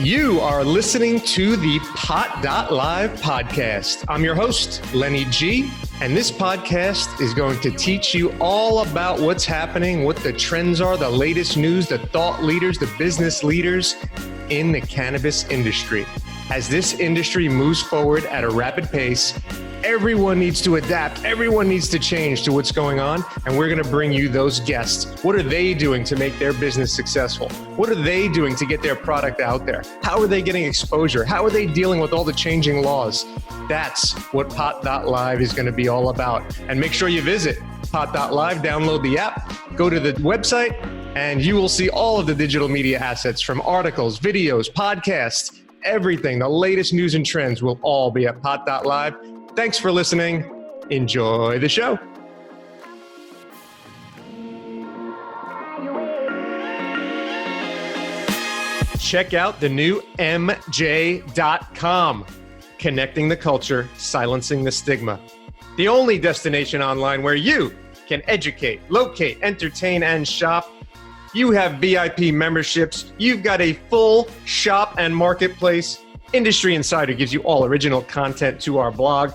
You are listening to the Pot.Live podcast. I'm your host, Lenny G, and this podcast is going to teach you all about what's happening, what the trends are, the latest news, the thought leaders, the business leaders in the cannabis industry. As this industry moves forward at a rapid pace, everyone needs to adapt. Everyone needs to change to what's going on. And we're going to bring you those guests. What are they doing to make their business successful? What are they doing to get their product out there? How are they getting exposure? How are they dealing with all the changing laws? That's what Pot.Live is going to be all about. And make sure you visit Pot.Live, download the app, go to the website, and you will see all of the digital media assets from articles, videos, podcasts, everything. The latest news and trends will all be at Pot.Live. Thanks for listening. Enjoy the show. Check out the new MJ.com. Connecting the culture, silencing the stigma. The only destination online where you can educate, locate, entertain, and shop. You have VIP memberships. You've got a full shop and marketplace. Industry Insider gives you all original content to our blog,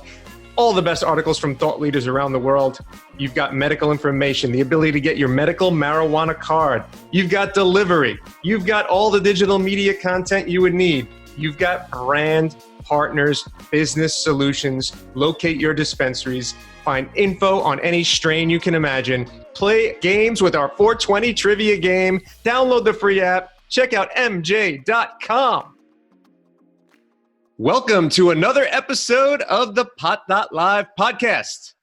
all the best articles from thought leaders around the world. You've got medical information, the ability to get your medical marijuana card. You've got delivery. You've got all the digital media content you would need. You've got brand partners, business solutions, locate your dispensaries, find info on any strain you can imagine, play games with our 420 trivia game, download the free app, check out MJ.com. Welcome to another episode of the Pot.Live podcast.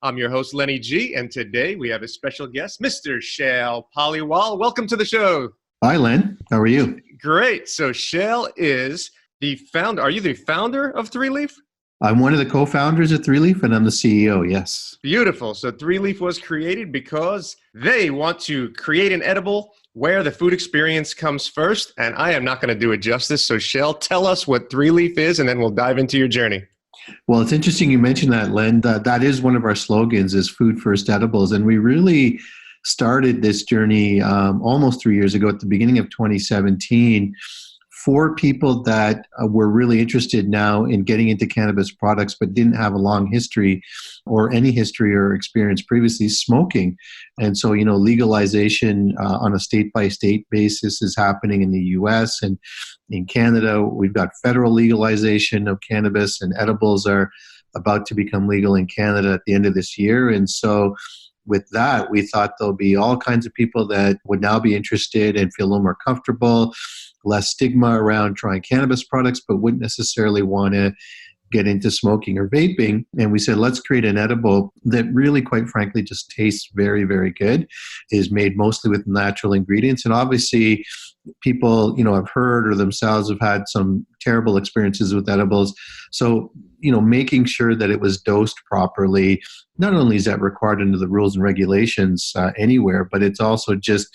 I'm your host, Lenny G, and today we have a special guest, Mr. Shail Paliwal. Welcome to the show. Hi, Len. How are you? Great. So Shail is the founder. Are you the founder of Three Leaf? I'm one of the co-founders of Three Leaf, and I'm the CEO, yes. Beautiful. So Three Leaf was created because they want to create an edible where the food experience comes first, and I am not going to do it justice. So Shail, tell us what Three Leaf is, and then we'll dive into your journey. Well, it's interesting you mentioned that, Len. That is one of our slogans, is food first edibles, and we really started this journey almost 3 years ago at the beginning of 2017 for people that were really interested now in getting into cannabis products but didn't have a long history or any history or experience previously smoking. And so, legalization on a state-by-state basis is happening in the US and in Canada. We've got federal legalization of cannabis, and edibles are about to become legal in Canada at the end of this year. And so with that, we thought there'll be all kinds of people that would now be interested and feel a little more comfortable, less stigma around trying cannabis products, but wouldn't necessarily want to get into smoking or vaping. And we said, let's create an edible that really, quite frankly, just tastes very, very good, is made mostly with natural ingredients. And obviously, people, have heard or themselves have had some terrible experiences with edibles. So, making sure that it was dosed properly, not only is that required under the rules and regulations anywhere, but it's also just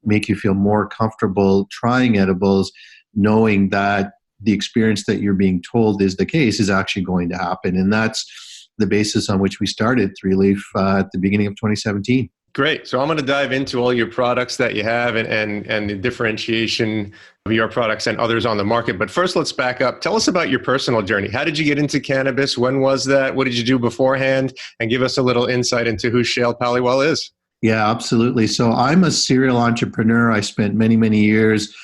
make you feel more comfortable trying edibles, knowing that the experience that you're being told is the case is actually going to happen. And that's the basis on which we started Three Leaf at the beginning of 2017. Great. So I'm going to dive into all your products that you have and the differentiation of your products and others on the market. But first, let's back up. Tell us about your personal journey. How did you get into cannabis? When was that? What did you do beforehand? And give us a little insight into who Shail Paliwal is. Yeah, absolutely. So I'm a serial entrepreneur. I spent many, many years,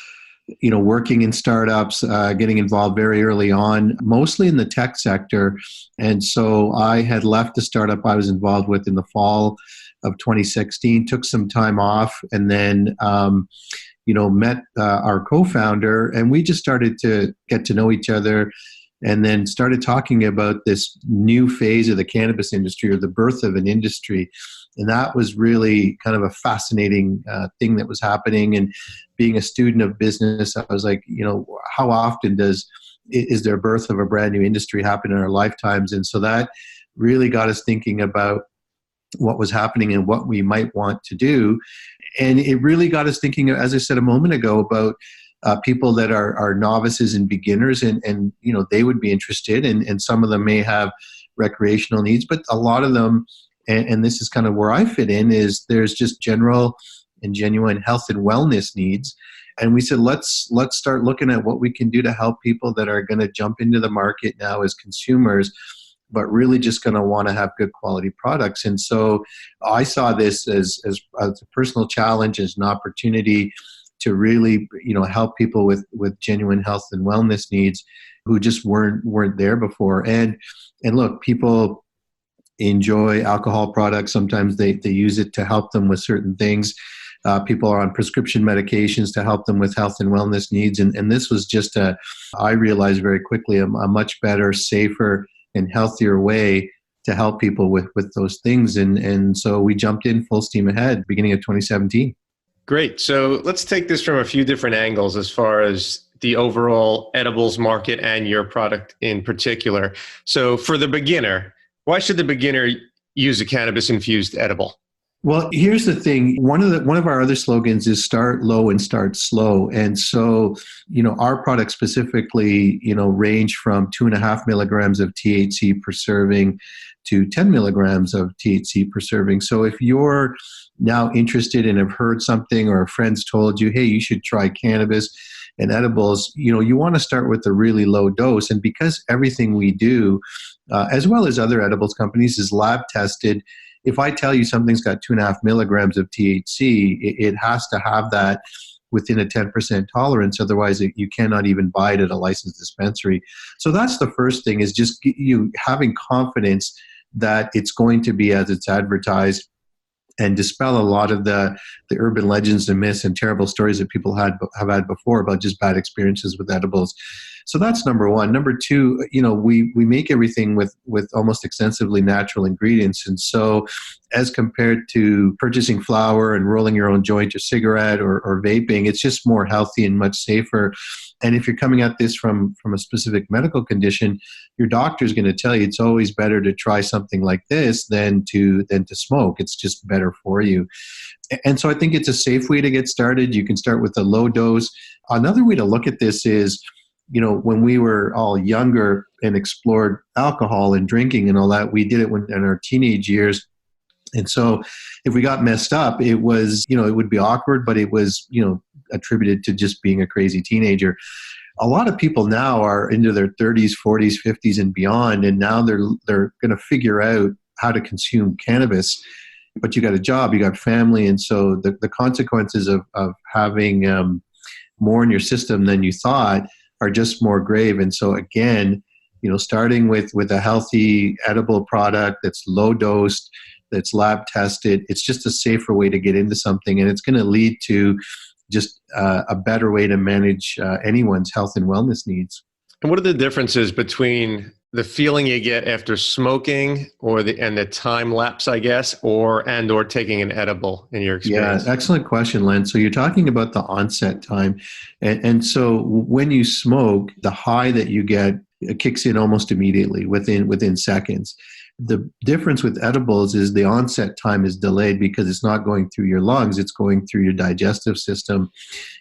working in startups, getting involved very early on, mostly in the tech sector. And so I had left the startup I was involved with in the fall of 2016, took some time off, and then, met our co-founder, and we just started to get to know each other, and then started talking about this new phase of the cannabis industry, or the birth of an industry. And that was really kind of a fascinating thing that was happening. And being a student of business, I was like, how often is there a birth of a brand new industry happen in our lifetimes? And so that really got us thinking about what was happening and what we might want to do. And it really got us thinking, as I said a moment ago, about people that are novices and beginners, and they would be interested, and some of them may have recreational needs, but a lot of them, and this is kind of where I fit in, is there's just general and genuine health and wellness needs. And we said, let's start looking at what we can do to help people that are going to jump into the market now as consumers, but really just going to want to have good quality products. And so I saw this as a personal challenge, as an opportunity to really, help people with genuine health and wellness needs who just weren't there before. And look, people enjoy alcohol products. Sometimes they use it to help them with certain things. People are on prescription medications to help them with health and wellness needs. And this was just I realized very quickly, a much better, safer, and healthier way to help people with those things. And so we jumped in full steam ahead beginning of 2017. Great. So let's take this from a few different angles as far as the overall edibles market and your product in particular. So for the beginner, why should the beginner use a cannabis-infused edible? Well, here's the thing. One of our other slogans is start low and start slow. And so, our products specifically, range from 2.5 milligrams of THC per serving to 10 milligrams of THC per serving. So if you're now interested and have heard something, or a friend's told you, hey, you should try cannabis and edibles, you want to start with a really low dose. And because everything we do, as well as other edibles companies, is lab tested, if I tell you something's got 2.5 milligrams of THC, it has to have that within a 10% tolerance. Otherwise, you cannot even buy it at a licensed dispensary. So that's the first thing, is just you having confidence that it's going to be as it's advertised, and dispel a lot of the urban legends and myths and terrible stories that people have had before about just bad experiences with edibles. So that's number one. Number two, we make everything with almost extensively natural ingredients. And so as compared to purchasing flower and rolling your own joint or cigarette or vaping, it's just more healthy and much safer. And if you're coming at this from a specific medical condition, your doctor is going to tell you it's always better to try something like this than to smoke. It's just better for you. And so I think it's a safe way to get started. You can start with a low dose. Another way to look at this is, when we were all younger and explored alcohol and drinking and all that, we did it in our teenage years. And so if we got messed up, it was, it would be awkward, but it was, attributed to just being a crazy teenager. A lot of people now are into their 30s, 40s, 50s and beyond, and now they're going to figure out how to consume cannabis. But you got a job, you got family, and so the consequences of having more in your system than you thought are just more grave. And so again, starting with a healthy edible product that's low dosed, that's lab tested, it's just a safer way to get into something, and it's going to lead to just a better way to manage anyone's health and wellness needs. And what are the differences between the feeling you get after smoking and the time lapse, I guess, or taking an edible in your experience? Yeah, excellent question, Len. So you're talking about the onset time. And so when you smoke, the high that you get, it kicks in almost immediately within seconds. The difference with edibles is the onset time is delayed because it's not going through your lungs, it's going through your digestive system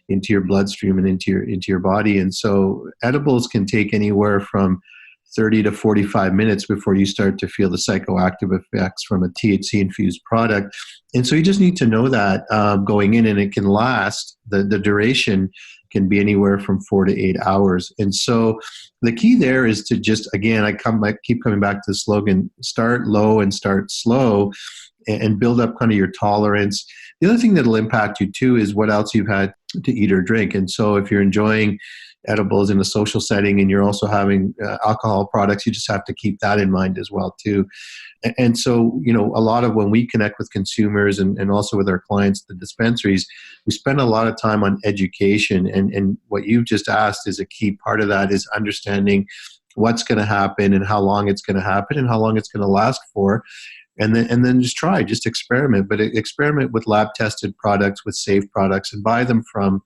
into your bloodstream and into your body. And so edibles can take anywhere from 30 to 45 minutes before you start to feel the psychoactive effects from a THC-infused product. And so you just need to know that going in, and it can last, the duration can be anywhere from 4 to 8 hours. And so the key there is to just, again, I keep coming back to the slogan, start low and start slow, and build up kind of your tolerance. The other thing that'll impact you too is what else you've had to eat or drink. And so if you're enjoying edibles in a social setting and you're also having alcohol products, you just have to keep that in mind as well too. And so, a lot of when we connect with consumers and also with our clients, the dispensaries, we spend a lot of time on education. And what you've just asked is a key part of that, is understanding what's going to happen and how long it's going to happen and how long it's going to last for. And then just experiment, but experiment with lab tested products, with safe products, and buy them from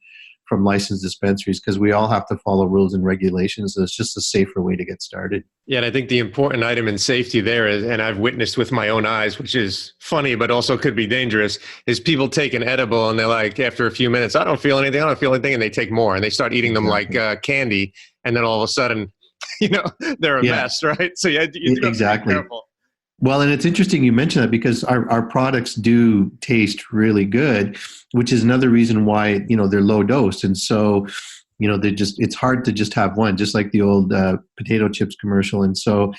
licensed dispensaries, because we all have to follow rules and regulations. So it's just a safer way to get started. Yeah, and I think the important item in safety there is, and I've witnessed with my own eyes, which is funny, but also could be dangerous, is people take an edible and they're like, after a few minutes, I don't feel anything, and they take more and they start eating them like candy. And then all of a sudden, they're a mess, right? So you do have to be careful. Well, and it's interesting you mentioned that because our products do taste really good, which is another reason why, they're low dose. And so, it's hard to just have one, just like the old potato chips commercial. And so,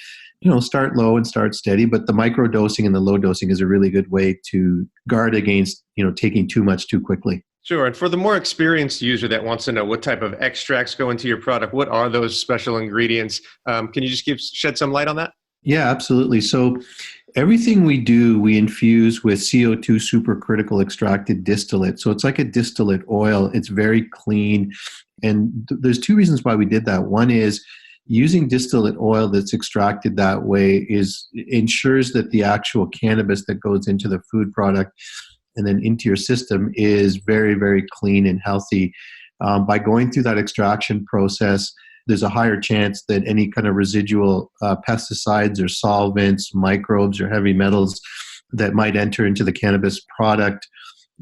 start low and start steady, but the micro dosing and the low dosing is a really good way to guard against, taking too much too quickly. Sure. And for the more experienced user that wants to know what type of extracts go into your product, what are those special ingredients? Can you just shed some light on that? Yeah, absolutely. So everything we do, we infuse with CO2 supercritical extracted distillate. So it's like a distillate oil. It's very clean. And there's two reasons why we did that. One is using distillate oil that's extracted that way ensures that the actual cannabis that goes into the food product and then into your system is very, very clean and healthy. By going through that extraction process, there's a higher chance that any kind of residual pesticides or solvents, microbes or heavy metals that might enter into the cannabis product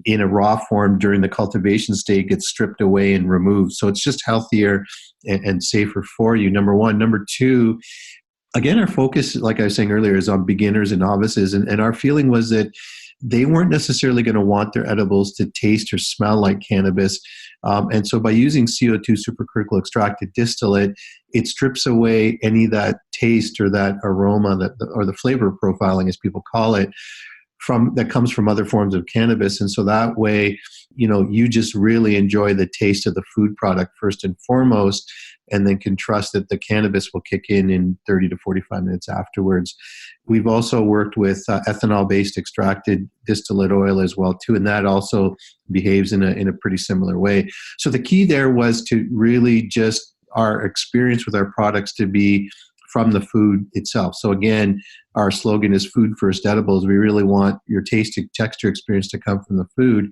in a raw form during the cultivation stage gets stripped away and removed. So it's just healthier and safer for you, number one. Number two, again, our focus, like I was saying earlier, is on beginners and novices. And our feeling was that they weren't necessarily going to want their edibles to taste or smell like cannabis. And so by using CO2 supercritical extracted distillate, it strips away any of that taste or that aroma or the flavor profiling, as people call it, that comes from other forms of cannabis. And so that way, you just really enjoy the taste of the food product first and foremost, and then can trust that the cannabis will kick in 30 to 45 minutes afterwards. We've also worked with ethanol-based extracted distillate oil as well too, and that also behaves in a pretty similar way. So the key there was to really just our experience with our products to be from the food itself. So again, our slogan is food first edibles. We really want your taste and texture experience to come from the food,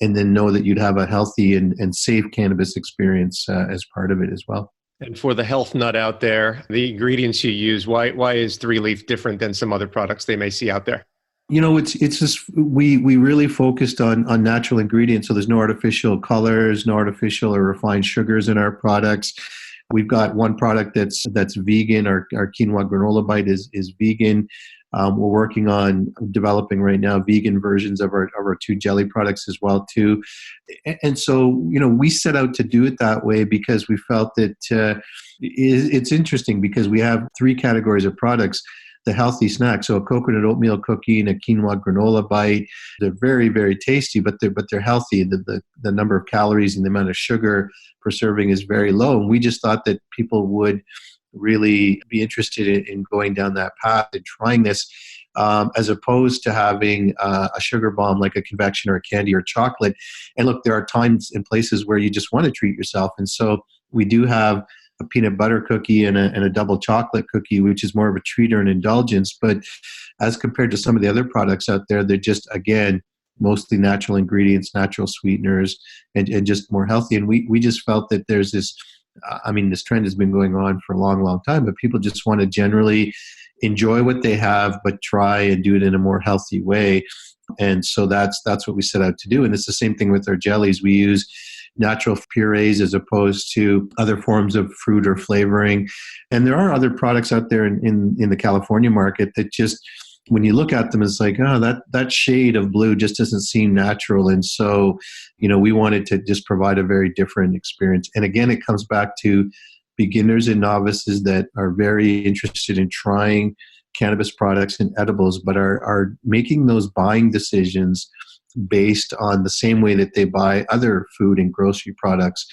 and then know that you'd have a healthy and safe cannabis experience as part of it as well. And for the health nut out there, the ingredients you use, why is 3-Leaf different than some other products they may see out there? It's just we really focused on natural ingredients. So there's no artificial colors, no artificial or refined sugars in our products. We've got one product that's vegan. Our quinoa granola bite is vegan. We're working on developing right now vegan versions of our two jelly products as well too. And so, we set out to do it that way because we felt that it's interesting because we have three categories of products. The healthy snack, so a coconut oatmeal cookie and a quinoa granola bite. They're very, very tasty, but they're healthy. The number of calories and the amount of sugar per serving is very low. And we just thought that people would really be interested in going down that path and trying this, as opposed to having a sugar bomb like a convection or a candy or chocolate. And look, there are times and places where you just want to treat yourself. And so we do have a peanut butter cookie and a double chocolate cookie, which is more of a treat or an indulgence. But as compared to some of the other products out there, they're just, again, mostly natural ingredients, natural sweeteners, and just more healthy. And we just felt that there's this, this trend has been going on for a long, long time, but people just want to generally enjoy what they have, but try and do it in a more healthy way. And so that's what we set out to do. And it's the same thing with our jellies. We use natural purees as opposed to other forms of fruit or flavoring. And there are other products out there in the California market that just, when you look at them, it's like, that shade of blue just doesn't seem natural. And so, we wanted to just provide a very different experience. And again, it comes back to beginners and novices that are very interested in trying cannabis products and edibles, but are making those buying decisions based on the same way that they buy other food and grocery products: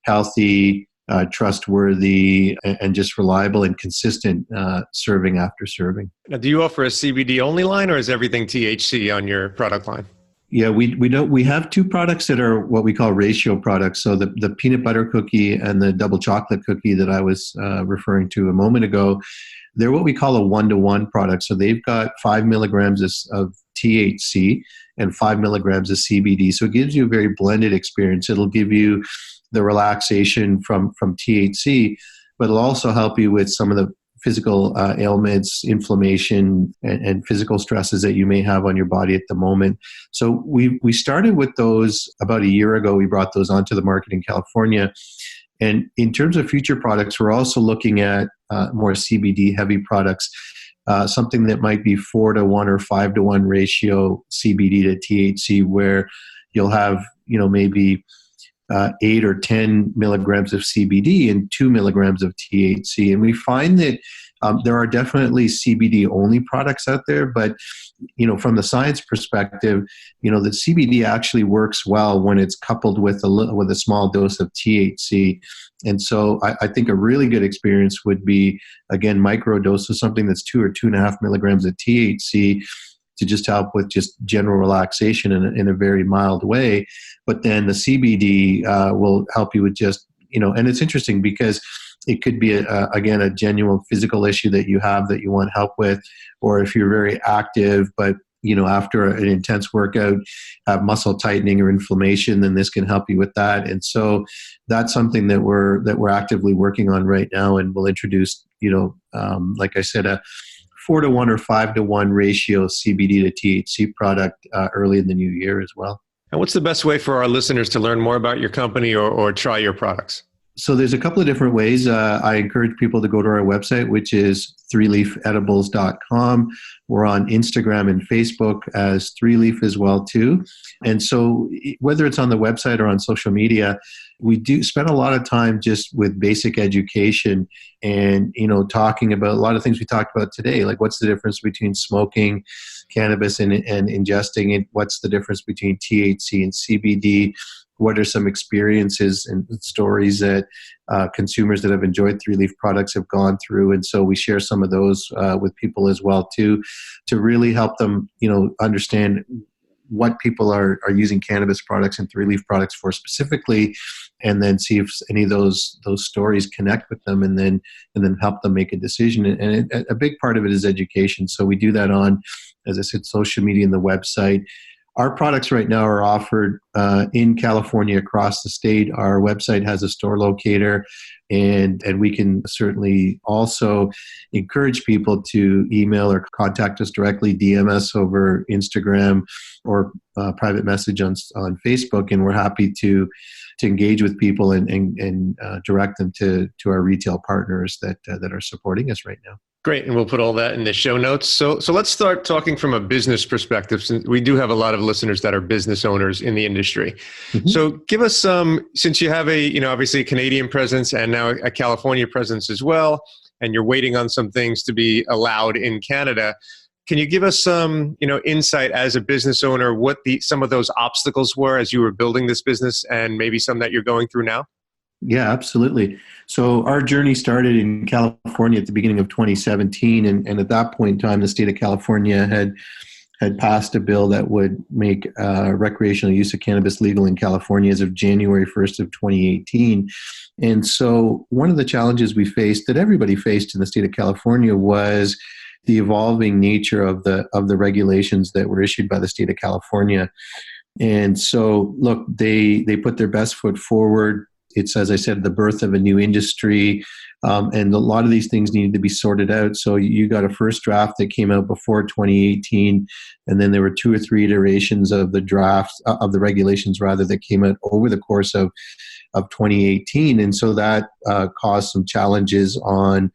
healthy, trustworthy, and just reliable and consistent serving after serving. Now, do you offer a CBD only line, or is everything THC on your product line? Yeah, we have two products that are what we call ratio products. So the peanut butter cookie and the double chocolate cookie that I was referring to a moment ago, they're what we call a 1-to-1 product. So they've got 5 milligrams of THC and 5 milligrams of CBD. So it gives you a very blended experience. It'll give you the relaxation from THC, but it'll also help you with some of the physical ailments, inflammation, and physical stresses that you may have on your body at the moment. So we started with those about a year ago. We brought those onto the market in California. And in terms of future products, we're also looking at more CBD heavy products. something that might be 4-to-1 or 5-to-1 ratio CBD to THC, where you'll have, maybe 8 or 10 milligrams of CBD and 2 milligrams of THC. And we find that there are definitely CBD only products out there, but from the science perspective, the CBD actually works well when it's coupled with a small dose of THC. And so I think a really good experience would be, again, microdose of something that's 2 or 2.5 milligrams of THC to just help with just general relaxation in a very mild way. But then the CBD will help you with just, and it's interesting because it could be, again, a genuine physical issue that you have that you want help with, or if you're very active, but after an intense workout, have muscle tightening or inflammation, then this can help you with that. And so that's something that we're actively working on right now, and we'll introduce, like I said, a 4-to-1 or 5-to-1 ratio CBD to THC product early in the new year as well. And what's the best way for our listeners to learn more about your company or try your products? So there's a couple of different ways. I encourage people to go to our website, which is 3leafedibles.com. We're on Instagram and Facebook as 3Leaf as well too. And so whether it's on the website or on social media, we do spend a lot of time just with basic education and, talking about a lot of things we talked about today, like what's the difference between smoking cannabis and ingesting it? What's the difference between THC and CBD? What are some experiences and stories that consumers that have enjoyed 3Leaf products have gone through? And so we share some of those with people as well too, to really help them, understand what people are using cannabis products and 3Leaf products for specifically, and then see if any of those stories connect with them, and then help them make a decision. And a big part of it is education. So we do that on, as I said, social media and the website. Our products right now are offered in California across the state. Our website has a store locator, and we can certainly also encourage people to email or contact us directly, DM us over Instagram or private message on Facebook, and we're happy to engage with people and direct them to our retail partners that are supporting us right now. Great. And we'll put all that in the show notes. So let's start talking from a business perspective, since we do have a lot of listeners that are business owners in the industry. Mm-hmm. So give us since you have obviously a Canadian presence and now a California presence as well, and you're waiting on some things to be allowed in Canada. Can you give us some, insight as a business owner, what some of those obstacles were as you were building this business, and maybe some that you're going through now? Yeah, absolutely. So our journey started in California at the beginning of 2017. And at that point in time, the state of California had passed a bill that would make recreational use of cannabis legal in California as of January 1st of 2018. And so one of the challenges we faced, that everybody faced in the state of California, was the evolving nature of the regulations that were issued by the state of California. And so, look, they put their best foot forward. It's, as I said, the birth of a new industry, and a lot of these things needed to be sorted out. So you got a first draft that came out before 2018, and then there were 2 or 3 iterations of the drafts of the regulations, rather, that came out over the course of 2018. And so that caused some challenges on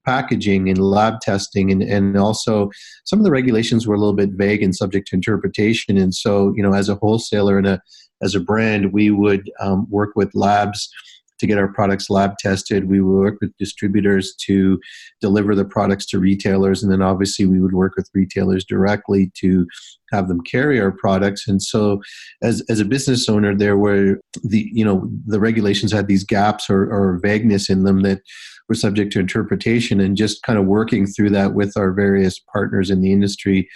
packaging and lab testing, and also some of the regulations were a little bit vague and subject to interpretation. And so, as a wholesaler and as a brand, we would work with labs to get our products lab tested. We would work with distributors to deliver the products to retailers. And then obviously we would work with retailers directly to have them carry our products. And so as a business owner, there were the regulations had these gaps or vagueness in them that were subject to interpretation, and just kind of working through that with our various partners in the industry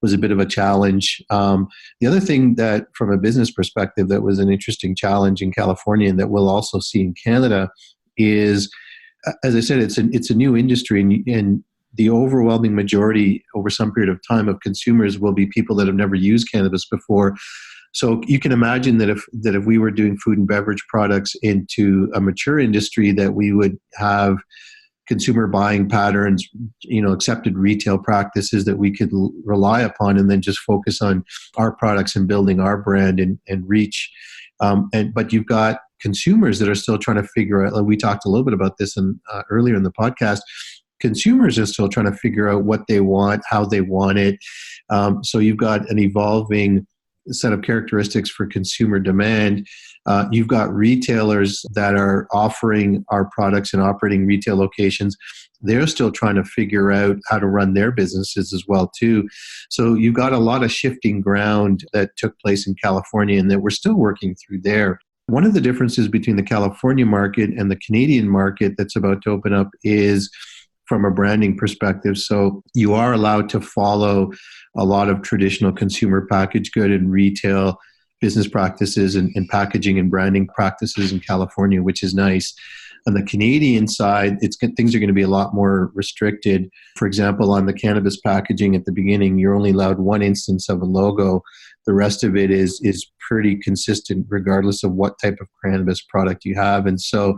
was a bit of a challenge. The other thing that, from a business perspective, that was an interesting challenge in California and that we'll also see in Canada is, as I said, it's a new industry, and the overwhelming majority over some period of time of consumers will be people that have never used cannabis before. So you can imagine that if we were doing food and beverage products into a mature industry, that we would have consumer buying patterns, accepted retail practices that we could rely upon, and then just focus on our products and building our brand and reach. But you've got consumers that are still trying to figure out, like we talked a little bit about this earlier in the podcast, consumers are still trying to figure out what they want, how they want it. So you've got an evolving set of characteristics for consumer demand. You've got retailers that are offering our products and operating retail locations. They're still trying to figure out how to run their businesses as well too. So you've got a lot of shifting ground that took place in California and that we're still working through there. One of the differences between the California market and the Canadian market that's about to open up is from a branding perspective. So you are allowed to follow a lot of traditional consumer packaged good and retail business practices and packaging and branding practices in California, which is nice. On the Canadian side, things are going to be a lot more restricted. For example, on the cannabis packaging at the beginning, you're only allowed one instance of a logo. The rest of it is pretty consistent regardless of what type of cannabis product you have. And so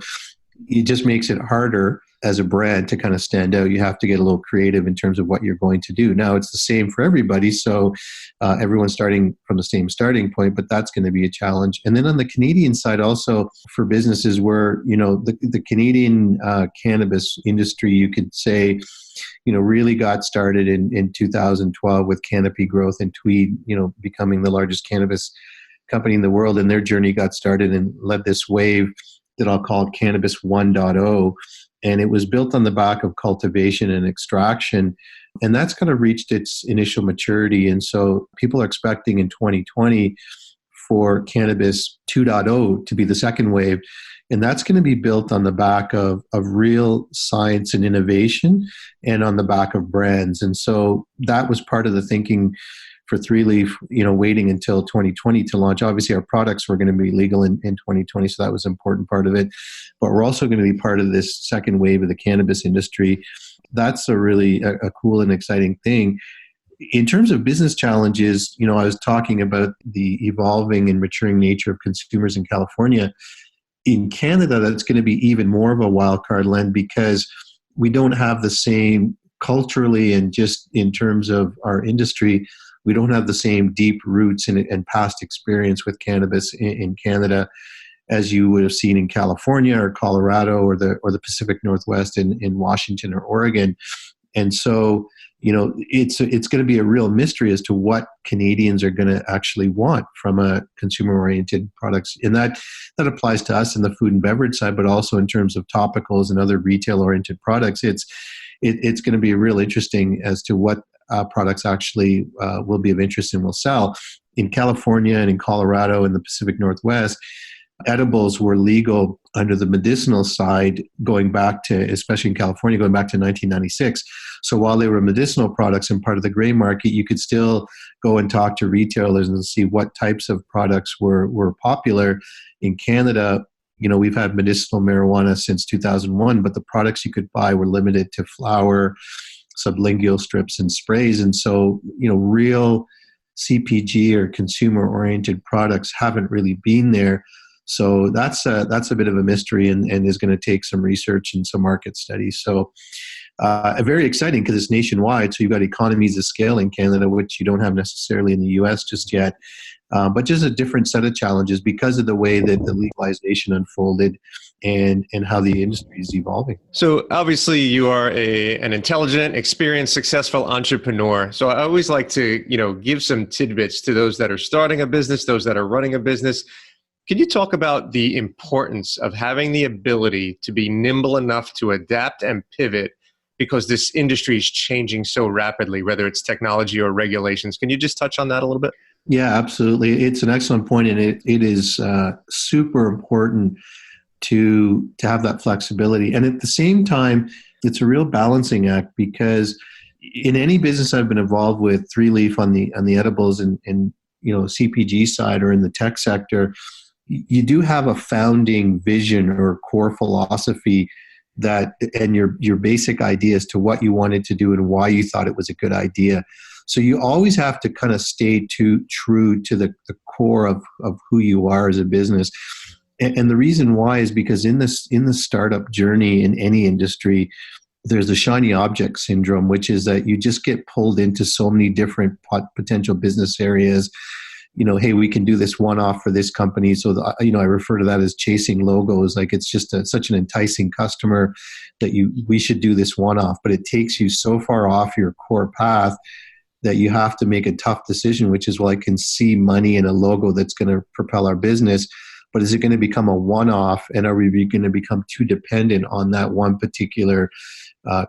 it just makes it harder as a brand to kind of stand out. You have to get a little creative in terms of what you're going to do. Now, it's the same for everybody, so everyone's starting from the same starting point, but that's going to be a challenge. And then on the Canadian side also, for businesses where, the Canadian cannabis industry, you could say, really got started in 2012 with Canopy Growth and Tweed, becoming the largest cannabis company in the world, and their journey got started and led this wave that I'll call Cannabis 1.0. And it was built on the back of cultivation and extraction. And that's kind of reached its initial maturity. And so people are expecting in 2020 for Cannabis 2.0 to be the second wave. And that's going to be built on the back of real science and innovation and on the back of brands. And so that was part of the thinking for Three Leaf, waiting until 2020 to launch. Obviously, our products were going to be legal in 2020, so that was an important part of it. But we're also going to be part of this second wave of the cannabis industry. That's a really a cool and exciting thing. In terms of business challenges, I was talking about the evolving and maturing nature of consumers in California. In Canada, that's going to be even more of a wild card, Len, because we don't have the same culturally and just in terms of our industry, we don't have the same deep roots and past experience with cannabis in Canada as you would have seen in California or Colorado or the Pacific Northwest in Washington or Oregon. And so, it's going to be a real mystery as to what Canadians are going to actually want from a consumer-oriented products. And that applies to us in the food and beverage side, but also in terms of topicals and other retail-oriented products. It's going to be real interesting as to what products actually will be of interest and will sell. In California and in Colorado and the Pacific Northwest, edibles were legal under the medicinal side going back to, especially in California, going back to 1996. So while they were medicinal products and part of the gray market, you could still go and talk to retailers and see what types of products were popular. In Canada, we've had medicinal marijuana since 2001, but the products you could buy were limited to flower, sublingual strips, and sprays. And so, real CPG or consumer-oriented products haven't really been there. So that's a bit of a mystery and is going to take some research and some market studies. So very exciting because it's nationwide. So you've got economies of scale in Canada, which you don't have necessarily in the US just yet. But just a different set of challenges because of the way that the legalization unfolded and how the industry is evolving. So obviously you are an intelligent, experienced, successful entrepreneur. So I always like to, give some tidbits to those that are starting a business, those that are running a business. Can you talk about the importance of having the ability to be nimble enough to adapt and pivot because this industry is changing so rapidly, whether it's technology or regulations? Can you just touch on that a little bit? Yeah, absolutely. It's an excellent point, and it is super important to have that flexibility. And at the same time, it's a real balancing act because in any business I've been involved with, Three Leaf on the edibles and CPG side or in the tech sector, you do have a founding vision or core philosophy and your basic ideas to what you wanted to do and why you thought it was a good idea. So you always have to kind of stay true to the core of who you are as a business. And the reason why is because in the startup journey in any industry, there's a shiny object syndrome, which is that you just get pulled into so many different potential business areas. hey, we can do this one-off for this company. So, I refer to that as chasing logos. Like it's just such an enticing customer that we should do this one-off, but it takes you so far off your core path that you have to make a tough decision, which is, well, I can see money in a logo that's going to propel our business, but is it going to become a one-off, and are we going to become too dependent on that one particular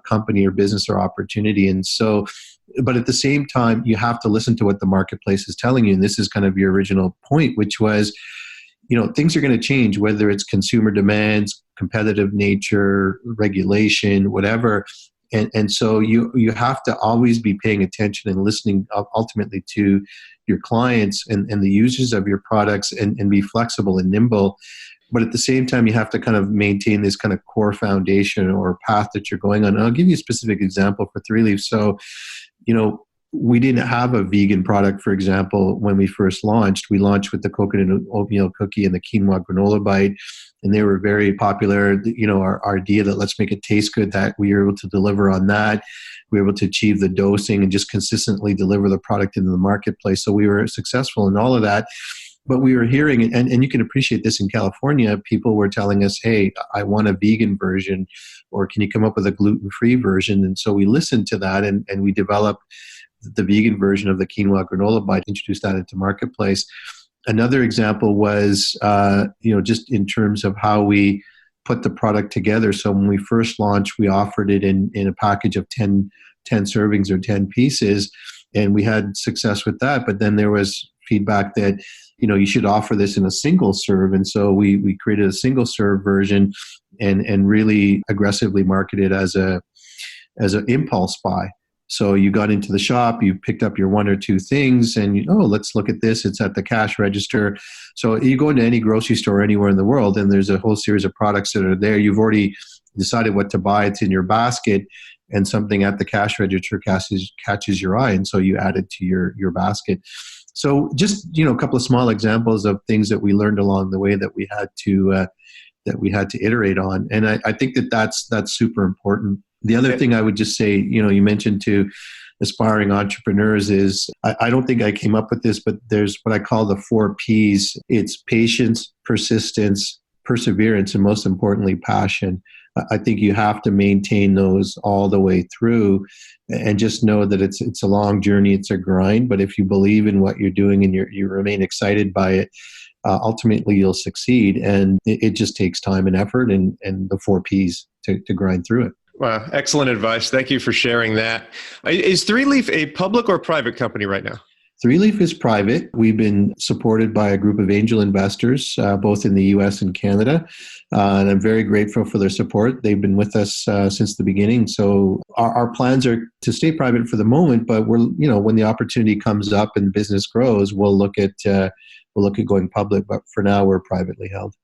company or business or opportunity? And so, but at the same time, you have to listen to what the marketplace is telling you. And this is kind of your original point, which was, things are going to change, whether it's consumer demands, competitive nature, regulation, whatever. And so you have to always be paying attention and listening ultimately to your clients and the users of your products, and be flexible and nimble. But at the same time, you have to kind of maintain this kind of core foundation or path that you're going on. And I'll give you a specific example for Three Leaf. So, we didn't have a vegan product, for example, when we first launched. We launched with the coconut oatmeal cookie and the quinoa granola bite, and they were very popular. Our idea that let's make it taste good, that we were able to deliver on that. We were able to achieve the dosing and just consistently deliver the product into the marketplace. So we were successful in all of that. But we were hearing, and you can appreciate this in California, people were telling us, hey, I want a vegan version, or can you come up with a gluten-free version? And so we listened to that, and we developed the vegan version of the quinoa granola bite, introduced that into marketplace. Another example was, just in terms of how we put the product together. So when we first launched, we offered it in a package of 10 servings or 10 pieces, and we had success with that. But then there was feedback that, you should offer this in a single serve. And so we created a single serve version and really aggressively marketed as an impulse buy. So you got into the shop, you picked up your one or two things, and let's look at this. It's at the cash register. So you go into any grocery store anywhere in the world, and there's a whole series of products that are there. You've already decided what to buy. It's in your basket, and something at the cash register catches your eye, and so you add it to your basket. So just a couple of small examples of things that we learned along the way that we had to iterate on, and I think that's super important. The other thing I would just say, you mentioned to aspiring entrepreneurs is, I don't think I came up with this, but there's what I call the 4 Ps. It's patience, persistence, perseverance, and most importantly, passion. I think you have to maintain those all the way through, and just know that it's a long journey, it's a grind. But if you believe in what you're doing and you remain excited by it, ultimately you'll succeed. And it just takes time and effort and the 4 Ps to grind through it. Wow, excellent advice. Thank you for sharing that. Is Three Leaf a public or private company right now? Three Leaf is private. We've been supported by a group of angel investors, both in the U.S. and Canada, and I'm very grateful for their support. They've been with us since the beginning. So our plans are to stay private for the moment, but we're, when the opportunity comes up and business grows, we'll look at going public. But for now, we're privately held.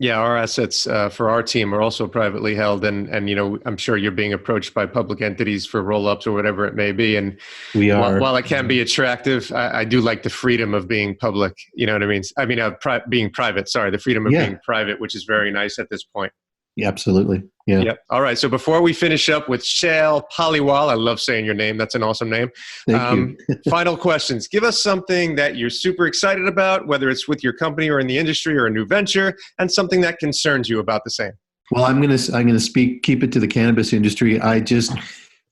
Yeah, our assets for our team are also privately held, and I'm sure you're being approached by public entities for roll-ups or whatever it may be. And we are. While it can be attractive, I do like the freedom of being public. You know what I mean? Being private. Sorry, the freedom of being private, which is very nice at this point. Yeah, absolutely. Yeah. Yep. All right. So before we finish up with Shail Paliwal, I love saying your name. That's an awesome name. Thank you. Final questions. Give us something that you're super excited about, whether it's with your company or in the industry or a new venture, and something that concerns you about the same. Well, I'm gonna keep it to the cannabis industry. I just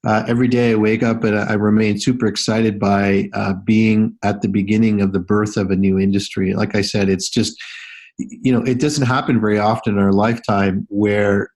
every day I wake up and I remain super excited by being at the beginning of the birth of a new industry. Like I said, it's just, it doesn't happen very often in our lifetime where,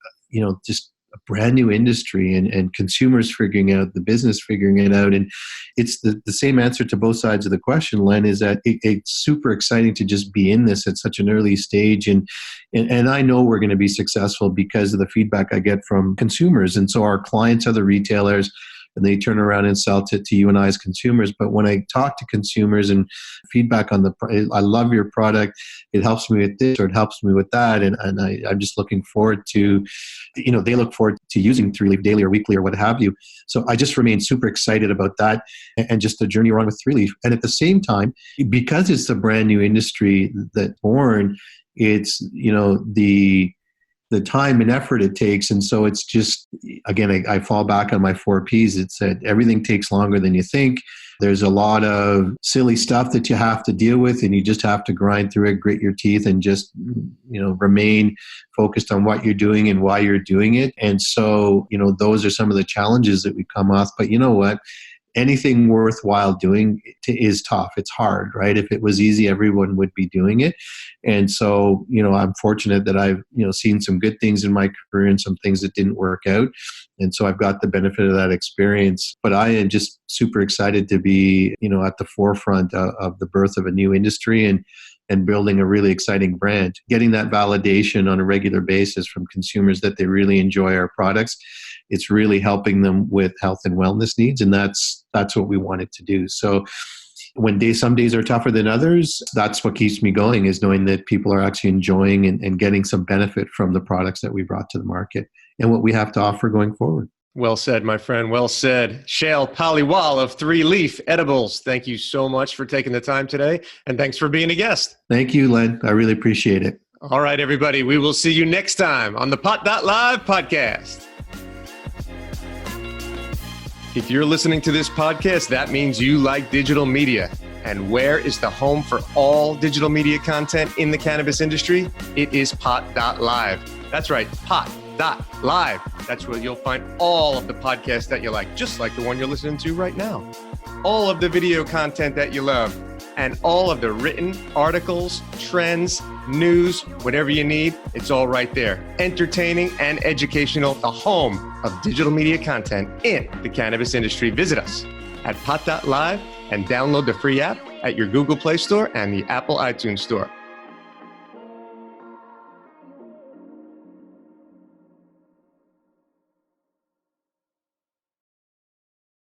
just a brand new industry and consumers figuring out, the business figuring it out. And it's the same answer to both sides of the question, Len, is that it's super exciting to just be in this at such an early stage. And I know we're going to be successful because of the feedback I get from consumers. And so our clients are the retailers, and they turn around and sell to you and I as consumers. But when I talk to consumers and feedback on I love your product, it helps me with this or it helps me with that. And I'm just looking forward to, they look forward to using Three Leaf daily or weekly or what have you. So I just remain super excited about that and just the journey we're on with Three Leaf. And at the same time, because it's a brand new industry that's born, it's, the time and effort it takes. And so it's just, again, I fall back on my 4 Ps. It's that everything takes longer than you think. There's a lot of silly stuff that you have to deal with, and you just have to grind through it, grit your teeth, and just, remain focused on what you're doing and why you're doing it. And so, those are some of the challenges that we come off. But you know what? Anything worthwhile doing is tough. It's hard, right? If it was easy, everyone would be doing it. And so, I'm fortunate that I've, seen some good things in my career and some things that didn't work out. And so I've got the benefit of that experience. But I am just super excited to be, at the forefront of the birth of a new industry and building a really exciting brand. Getting that validation on a regular basis from consumers that they really enjoy our products. It's really helping them with health and wellness needs. And that's what we wanted to do. So when some days are tougher than others, that's what keeps me going, is knowing that people are actually enjoying and getting some benefit from the products that we brought to the market and what we have to offer going forward. Well said, my friend. Well said. Shail Paliwal of 3 Leaf Edibles. Thank you so much for taking the time today. And thanks for being a guest. Thank you, Len. I really appreciate it. All right, everybody. We will see you next time on the Pot.Live podcast. If you're listening to this podcast, that means you like digital media. And where is the home for all digital media content in the cannabis industry? It is Pot.Live. That's right, Pot.Live. That's where you'll find all of the podcasts that you like, just like the one you're listening to right now. All of the video content that you love, and all of the written articles, trends, news, whatever you need, it's all right there. Entertaining and educational, the home of digital media content in the cannabis industry. Visit us at Pot.Live and download the free app at your Google Play Store and the Apple iTunes Store.